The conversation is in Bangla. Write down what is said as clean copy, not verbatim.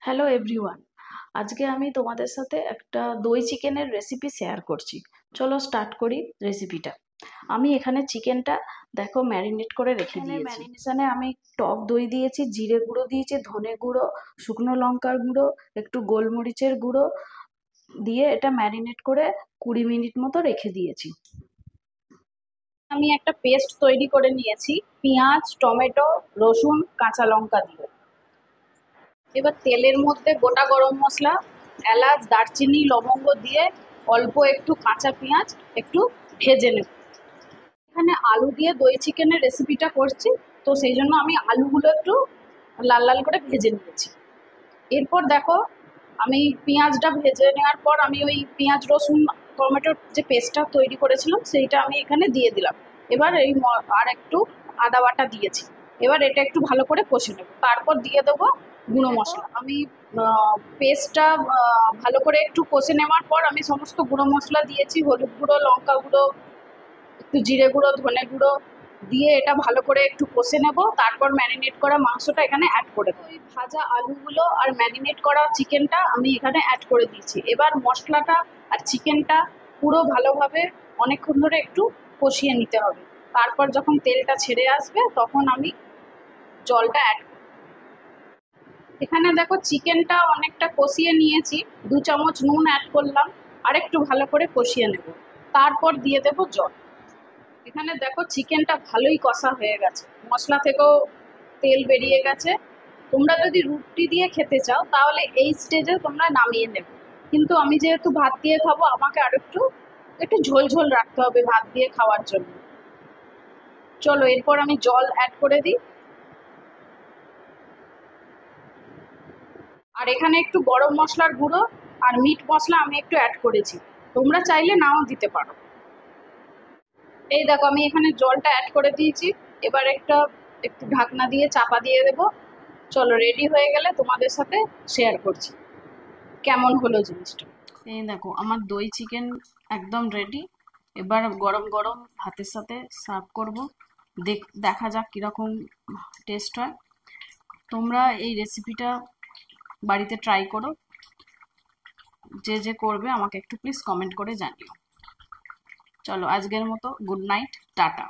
হ্যালো এভরিওয়ান, আজকে আমি তোমাদের সাথে একটা দই চিকেনের রেসিপি শেয়ার করছি। চলো স্টার্ট করি রেসিপিটা। আমি এখানে চিকেনটা দেখো ম্যারিনেট করে রেখে দিয়েছি। ম্যারিনেশনে আমি টক দই দিয়েছি, জিরে গুঁড়ো দিয়েছি, ধনে গুঁড়ো, শুকনো লঙ্কার গুঁড়ো, একটু গোলমরিচের গুঁড়ো দিয়ে এটা ম্যারিনেট করে 20 মিনিট মতো রেখে দিয়েছি। আমি একটা পেস্ট তৈরি করে নিয়েছি পেঁয়াজ, টমেটো, রসুন, কাঁচা লঙ্কা দিয়ে। এবার তেলের মধ্যে গোটা গরম মশলা, এলাচ, দারচিনি, লবঙ্গ দিয়ে অল্প একটু কাঁচা পেঁয়াজ একটু ভেজে নেব। এখানে আলু দিয়ে দই চিকেনের রেসিপিটা করছি, তো সেই জন্য আমি আলুগুলো একটু লাল লাল করে ভেজে নিয়েছি। এরপর দেখো, আমি পেঁয়াজটা ভেজে নেওয়ার পর আমি ওই পেঁয়াজ, রসুন, টমেটোর যে পেস্টটা তৈরি করেছিলাম সেইটা আমি এখানে দিয়ে দিলাম। এবার আর একটু আদা বাটা দিয়েছি। এবার এটা একটু ভালো করে কষে নেব, তারপর দিয়ে দেবো গুঁড়ো মশলা। আমি পেস্টটা ভালো করে একটু কষে নেওয়ার পর আমি সমস্ত গুঁড়ো মশলা দিয়েছি, হলুদ গুঁড়ো, লঙ্কা গুঁড়ো, একটু জিরে গুঁড়ো, ধনে গুঁড়ো দিয়ে এটা ভালো করে একটু কষে নেব। তারপর ম্যারিনেট করা মাংসটা এখানে অ্যাড করে দেবো। ওই ভাজা আলুগুলো আর ম্যারিনেট করা চিকেনটা আমি এখানে অ্যাড করে দিয়েছি। এবার মশলাটা আর চিকেনটা পুরো ভালোভাবে অনেকক্ষণ ধরে একটু কষিয়ে নিতে হবে। তারপর যখন তেলটা ছেড়ে আসবে তখন আমি জলটা অ্যাড করব। এখানে দেখো চিকেনটা অনেকটা কষিয়ে নিয়েছি, 2 চামচ নুন অ্যাড করলাম, আর একটু ভালো করে কষিয়ে নেব। তারপর দিয়ে দেব জল। এখানে দেখো চিকেনটা ভালোই কষা হয়ে গেছে, মশলা থেকেও তেল বেরিয়ে গেছে। তোমরা যদি রুটি দিয়ে খেতে চাও তাহলে এই স্টেজে তোমরা নামিয়ে নেবে, কিন্তু আমি যেহেতু ভাত দিয়ে খাবো আমাকে আর একটু একটু ঝোল ঝোল রাখতে হবে ভাত দিয়ে খাওয়ার জন্য। চলো এরপর আমি জল অ্যাড করে দিই। আর এখানে একটু গরম মশলার গুঁড়ো আর মিট মশলা আমি একটু অ্যাড করেছি, তোমরা চাইলে নাও দিতে পারো। এই দেখো আমি এখানে জলটা অ্যাড করে দিয়েছি। এবার একটু ঢাকনা দিয়ে চাপা দিয়ে দেবো। চলো রেডি হয়ে গেলে তোমাদের সাথে শেয়ার করছি কেমন হলো জিনিসটা। এই দেখো আমার দই চিকেন একদম রেডি। এবার গরম গরম ভাতের সাথে সার্ভ করব। দেখা যাক কীরকম টেস্ট হয়। তোমরা এই রেসিপিটা বাড়িতে ট্রাই করো। যে যে করবে আমাকে একটু প্লিজ কমেন্ট করে জানিও। চলো আজকের মতো গুড নাইট, টাটা।